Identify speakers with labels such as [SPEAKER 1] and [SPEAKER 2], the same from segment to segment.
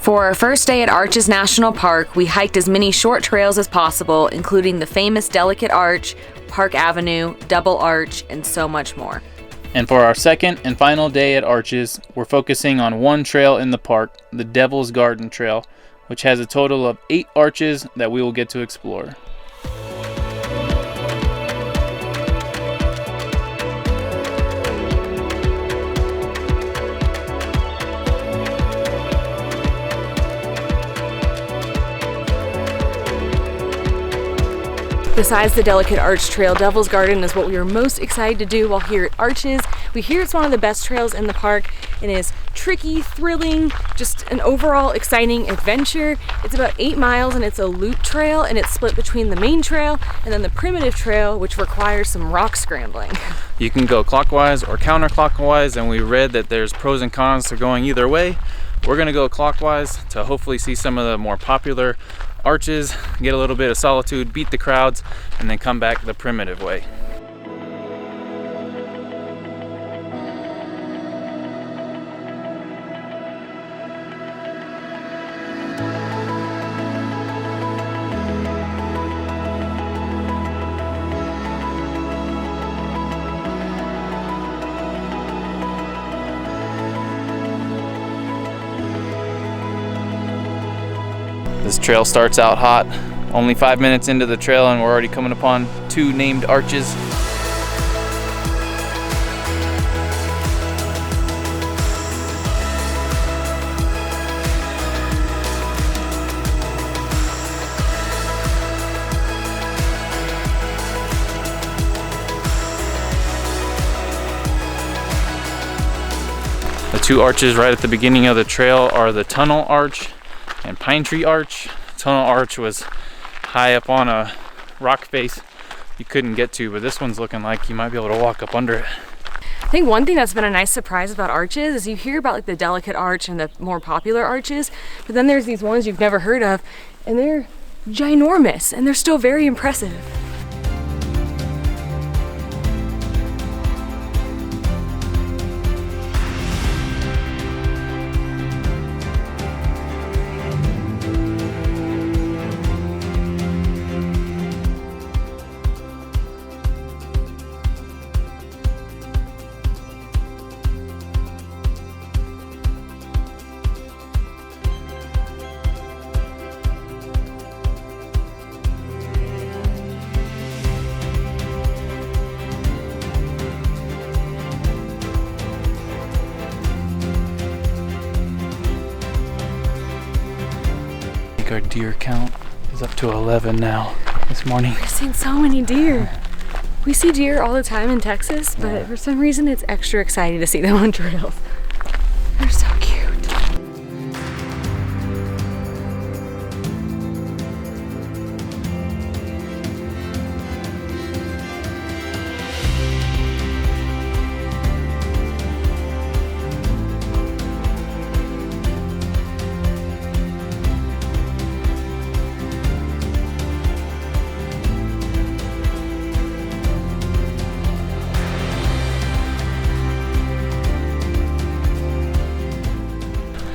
[SPEAKER 1] For our first day at Arches National Park, we hiked as many short trails as possible, including the famous Delicate Arch, Park Avenue, Double Arch, and so much more.
[SPEAKER 2] And for our second and final day at Arches, we're focusing on one trail in the park, the Devil's Garden Trail, which has a total of 8 arches that we will get to explore.
[SPEAKER 1] Besides the Delicate Arch Trail, Devil's Garden is what we were most excited to do while here at Arches. We hear it's one of the best trails in the park and is tricky, thrilling, just an overall exciting adventure. It's about 8 miles and it's a loop trail, and it's split between the main trail and then the primitive trail, which requires some rock scrambling.
[SPEAKER 2] You can go clockwise or counterclockwise, and we read that there's pros and cons to going either way. We're gonna go clockwise to hopefully see some of the more popular arches, get a little bit of solitude, beat the crowds, and then come back the primitive way. This trail starts out hot, only 5 minutes into the trail and we're already coming upon 2 named arches. The 2 arches right at the beginning of the trail are the Tunnel Arch and Pine Tree Arch. Tunnel Arch was high up on a rock face you couldn't get to, but this one's looking like you might be able to walk up under it.
[SPEAKER 1] I think one thing that's been a nice surprise about arches is you hear about like the Delicate Arch and the more popular arches, but then there's these ones you've never heard of, and they're ginormous and they're still very impressive.
[SPEAKER 2] Our deer count is up to 11 now this morning.
[SPEAKER 1] We've seen so many deer. We see deer all the time in Texas, but for some reason it's extra exciting to see them on trails. They're so cute.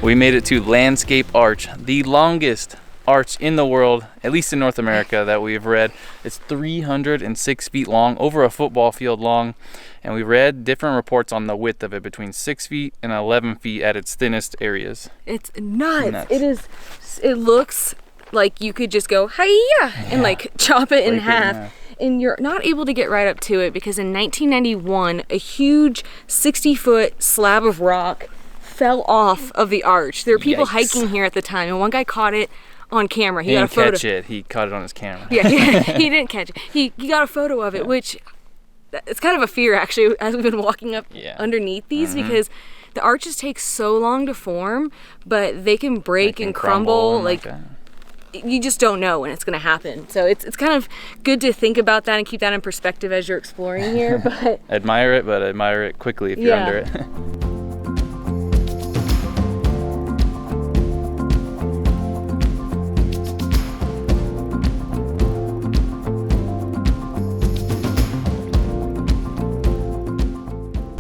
[SPEAKER 2] We made it to Landscape Arch, the longest arch in the world, at least in North America, that we've read. It's 306 feet long, over a football field long, and we read different reports on the width of it, between 6 feet and 11 feet at its thinnest areas.
[SPEAKER 1] It's nuts. It looks like you could just go hi-ya and like chop it in half. And you're not able to get right up to it because in 1991, a huge 60-foot slab of rock fell off of the arch. There were people hiking here at the time, and one guy caught it on camera.
[SPEAKER 2] He didn't catch it. He caught it on his camera.
[SPEAKER 1] Yeah, he didn't catch it. He got a photo of it, which it's kind of a fear actually as we've been walking up underneath these because the arches take so long to form, but they can break and crumble like you just don't know when it's going to happen. So it's kind of good to think about that and keep that in perspective as you're exploring here. But
[SPEAKER 2] admire it quickly if you're under it.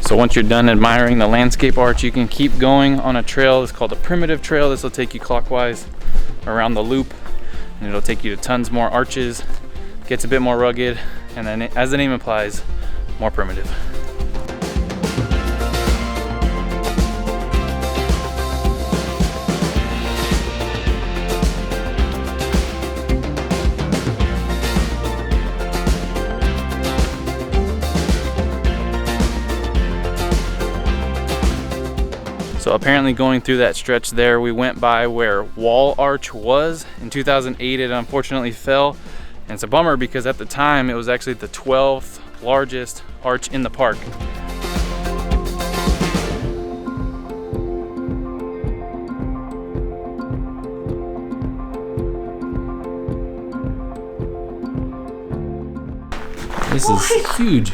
[SPEAKER 2] So once you're done admiring the landscape arch, you can keep going on a trail. It's called a primitive trail. This will take you clockwise around the loop, and it'll take you to tons more arches. Gets a bit more rugged, and then as the name implies, more primitive. So apparently going through that stretch there, we went by where Wall Arch was. In 2008, it unfortunately fell. And it's a bummer because at the time, it was actually the 12th largest arch in the park. This is huge.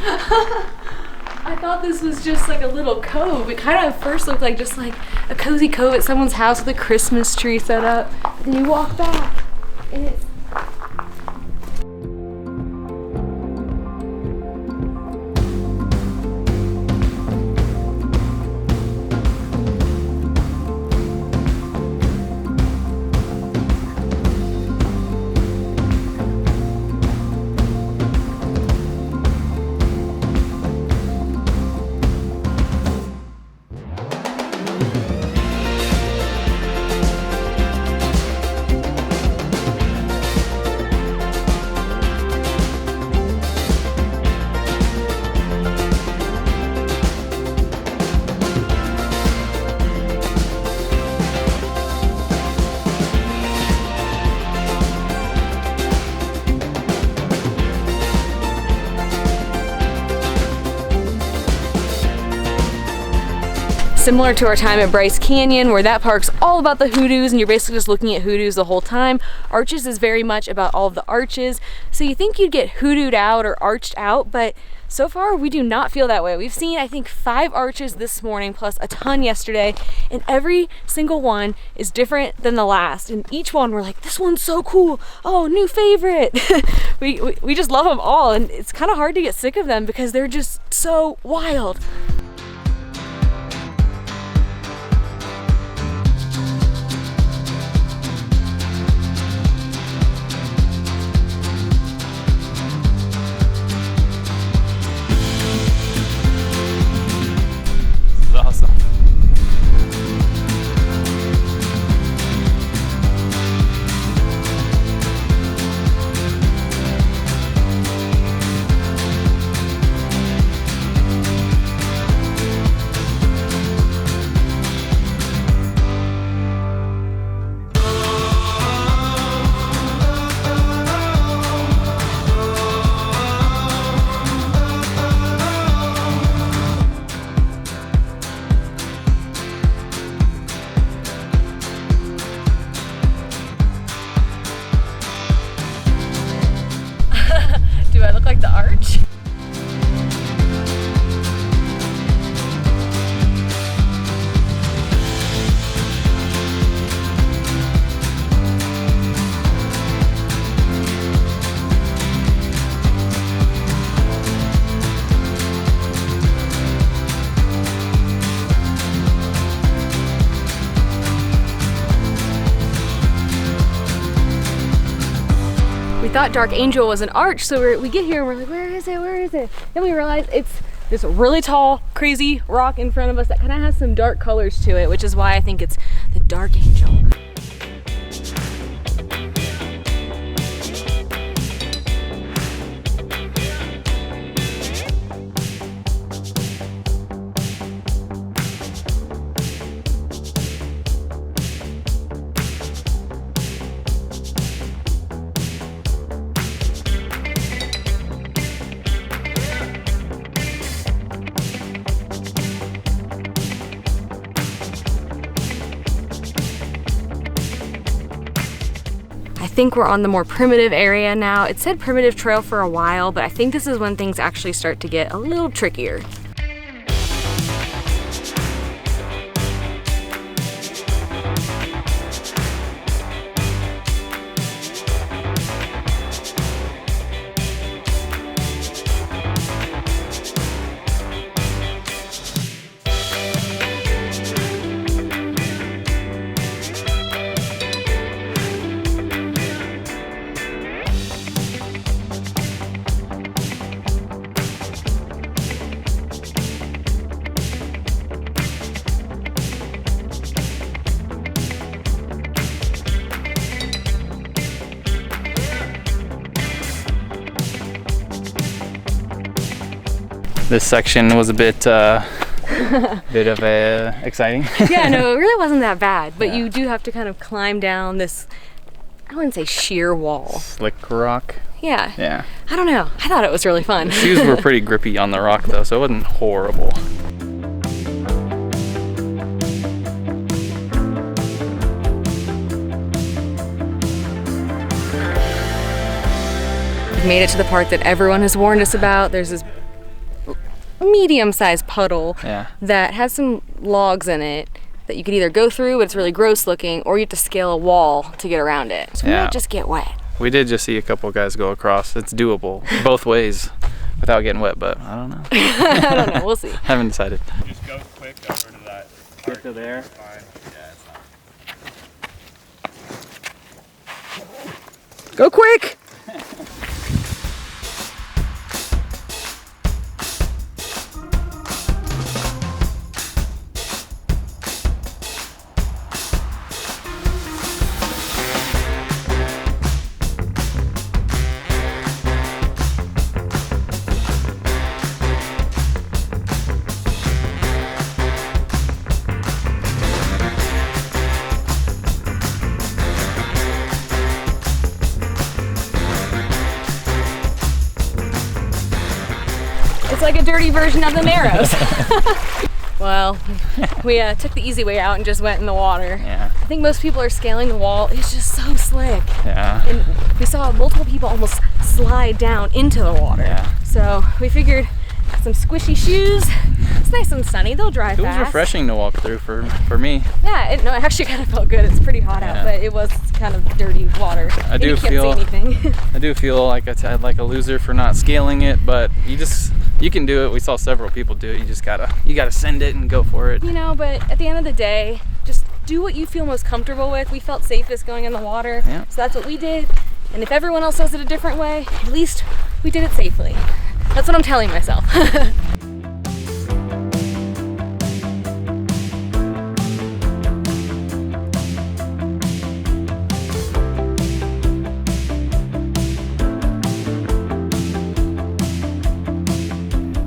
[SPEAKER 1] I thought this was just like a little cove. It kind of first looked like just like a cozy cove at someone's house with a Christmas tree set up. And you walk back and it's... Similar to our time at Bryce Canyon, where that park's all about the hoodoos and you're basically just looking at hoodoos the whole time. Arches is very much about all of the arches. So you think you'd get hoodooed out or arched out, but so far we do not feel that way. We've seen, I think, 5 arches this morning plus a ton yesterday, and every single one is different than the last. And each one we're like, this one's so cool. Oh, new favorite. we just love them all, and it's kind of hard to get sick of them because they're just so wild.
[SPEAKER 2] Awesome.
[SPEAKER 1] Do I look like the arch? We thought Dark Angel was an arch, so we get here and we're like, where is it, where is it? Then we realize it's this really tall, crazy rock in front of us that kind of has some dark colors to it, which is why I think it's the Dark Angel. I think we're on the more primitive area now. It said primitive trail for a while, but I think this is when things actually start to get a little trickier.
[SPEAKER 2] this section was a bit bit of exciting.
[SPEAKER 1] Yeah, no, it really wasn't that bad, but you do have to kind of climb down this, I wouldn't say sheer wall.
[SPEAKER 2] Slick rock.
[SPEAKER 1] Yeah.
[SPEAKER 2] Yeah.
[SPEAKER 1] I don't know. I thought it was really fun.
[SPEAKER 2] The shoes were pretty grippy on the rock though, so it wasn't horrible.
[SPEAKER 1] We've made it to the part that everyone has warned us about. There's this medium-sized puddle that has some logs in it that you could either go through, but it's really gross looking, or you have to scale a wall to get around it. So we might just get wet.
[SPEAKER 2] We did just see a couple guys go across. It's doable both ways without getting wet, but I don't know.
[SPEAKER 1] I don't know. We'll see.
[SPEAKER 2] Haven't decided.
[SPEAKER 3] Just go quick over to that.
[SPEAKER 2] Get to there.
[SPEAKER 3] Fine. Yeah, it's not.
[SPEAKER 1] Go quick! It's like a dirty version of the Narrows. Well, we took the easy way out and just went in the water.
[SPEAKER 2] Yeah.
[SPEAKER 1] I think most people are scaling the wall. It's just so slick.
[SPEAKER 2] Yeah.
[SPEAKER 1] And we saw multiple people almost slide down into the water.
[SPEAKER 2] Yeah.
[SPEAKER 1] So we figured some squishy shoes. It's nice and sunny. They'll dry fast.
[SPEAKER 2] It was refreshing to walk through for me.
[SPEAKER 1] Yeah, it actually kind of felt good. It's pretty hot out, but it was kind of dirty water.
[SPEAKER 2] I do feel
[SPEAKER 1] I
[SPEAKER 2] do feel like I had like a loser for not scaling it, but you can do it. We saw several people do it. You gotta send it and go for it.
[SPEAKER 1] You know, but at the end of the day, just do what you feel most comfortable with. We felt safest going in the water, so that's what we did. And if everyone else does it a different way, at least we did it safely. That's what I'm telling myself.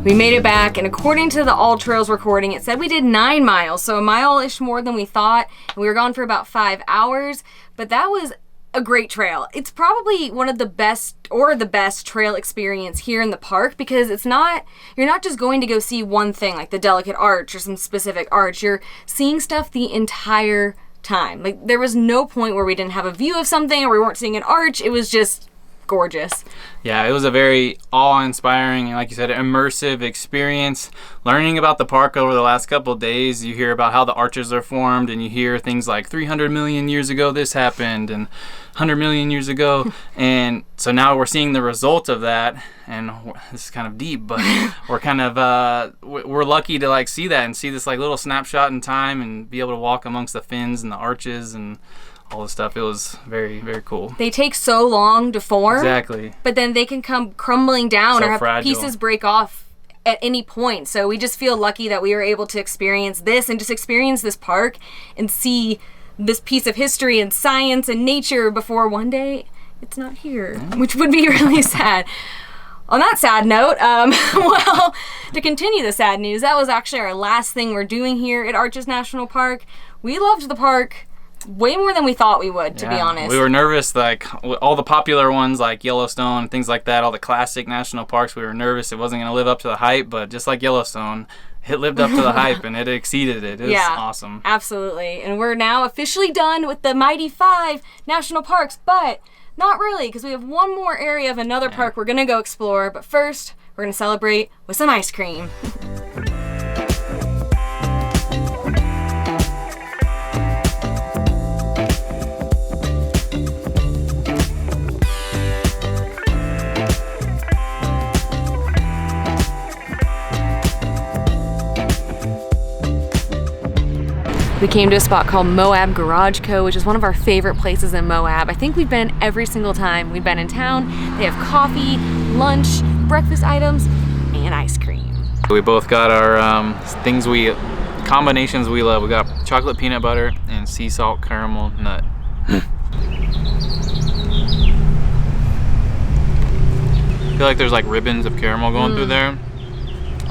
[SPEAKER 1] We made it back, and according to the All Trails recording, it said we did 9 miles, so a mile-ish more than we thought, and we were gone for about 5 hours, but that was a great trail. It's probably one of the best, or the best trail experience here in the park, because you're not just going to go see one thing, like the Delicate Arch or some specific arch. You're seeing stuff the entire time. Like, there was no point where we didn't have a view of something or we weren't seeing an arch. It was just gorgeous.
[SPEAKER 2] Yeah, it was a very awe-inspiring and, like you said, immersive experience. Learning about the park over the last couple of days, you hear about how the arches are formed, and you hear things like 300 million years ago this happened, and 100 million years ago, and so now we're seeing the result of that. And this is kind of deep, but we're kind of we're lucky to like see that and see this like little snapshot in time and be able to walk amongst the fins and the arches and all this stuff. It was very, very cool.
[SPEAKER 1] They take so long to form.
[SPEAKER 2] Exactly.
[SPEAKER 1] But then they can come crumbling down,
[SPEAKER 2] So
[SPEAKER 1] or have
[SPEAKER 2] fragile.
[SPEAKER 1] pieces break off at any point. So we just feel lucky that we were able to experience this and just experience this park and see this piece of history and science and nature before one day it's not here, which would be really sad. On that sad note, well, to continue the sad news, that was actually our last thing we're doing here at Arches National Park. We loved the park way more than we thought we would, to be honest.
[SPEAKER 2] We were nervous, like all the popular ones like Yellowstone, things like that, all the classic national parks, we were nervous it wasn't going to live up to the hype, but just like Yellowstone, it lived up to the hype and it exceeded it. It was awesome.
[SPEAKER 1] Absolutely. And we're now officially done with the Mighty 5 national parks, but not really, because we have one more area of another park we're going to go explore, but first we're going to celebrate with some ice cream. We came to a spot called Moab Garage Co., which is one of our favorite places in Moab. I think we've been every single time we've been in town. They have coffee, lunch, breakfast items, and ice cream.
[SPEAKER 2] We both got our combinations we love. We got chocolate peanut butter and sea salt caramel nut. I feel like there's like ribbons of caramel going through there.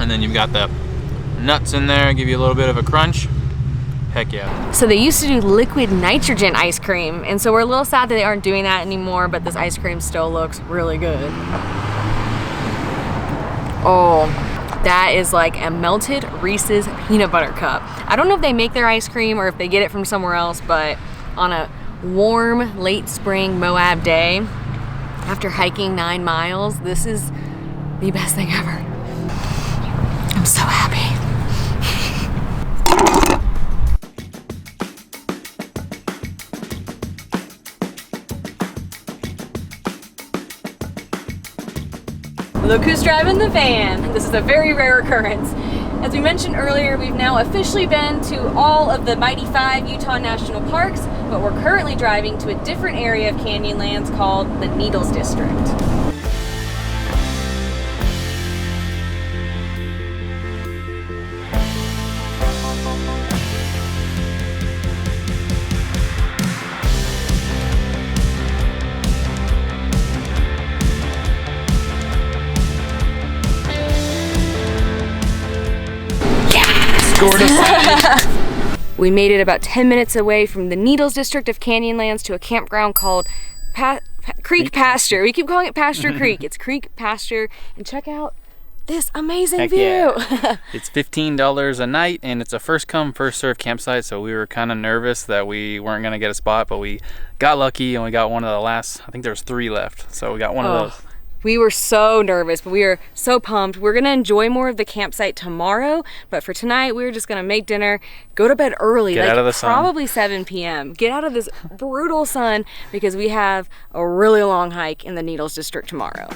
[SPEAKER 2] And then you've got the nuts in there, give you a little bit of a crunch. Heck yeah.
[SPEAKER 1] So they used to do liquid nitrogen ice cream, and so we're a little sad that they aren't doing that anymore, but this ice cream still looks really good. Oh, that is like a melted Reese's peanut butter cup. I don't know if they make their ice cream or if they get it from somewhere else, but on a warm late spring Moab day, after hiking 9 miles, this is the best thing ever. I'm so happy. Look who's driving the van. This is a very rare occurrence. As we mentioned earlier, we've now officially been to all of the Mighty 5 Utah National Parks, but we're currently driving to a different area of Canyonlands called the Needles District. We made it about 10 minutes away from the Needles District of Canyonlands to a campground called Creek Pasture. We keep calling it Pasture Creek. It's Creek Pasture. And check out this amazing view.
[SPEAKER 2] Yeah. It's $15 a night, and it's a first come, first served campsite, so we were kind of nervous that we weren't going to get a spot, but we got lucky and we got one of the last, I think there was 3 left, so we got one of those.
[SPEAKER 1] We were so nervous, but we are so pumped. We're gonna enjoy more of the campsite tomorrow, but for tonight, we're just gonna make dinner, go to bed early,
[SPEAKER 2] get out of the sun.
[SPEAKER 1] Probably 7 p.m. Get out of this brutal sun because we have a really long hike in the Needles District tomorrow.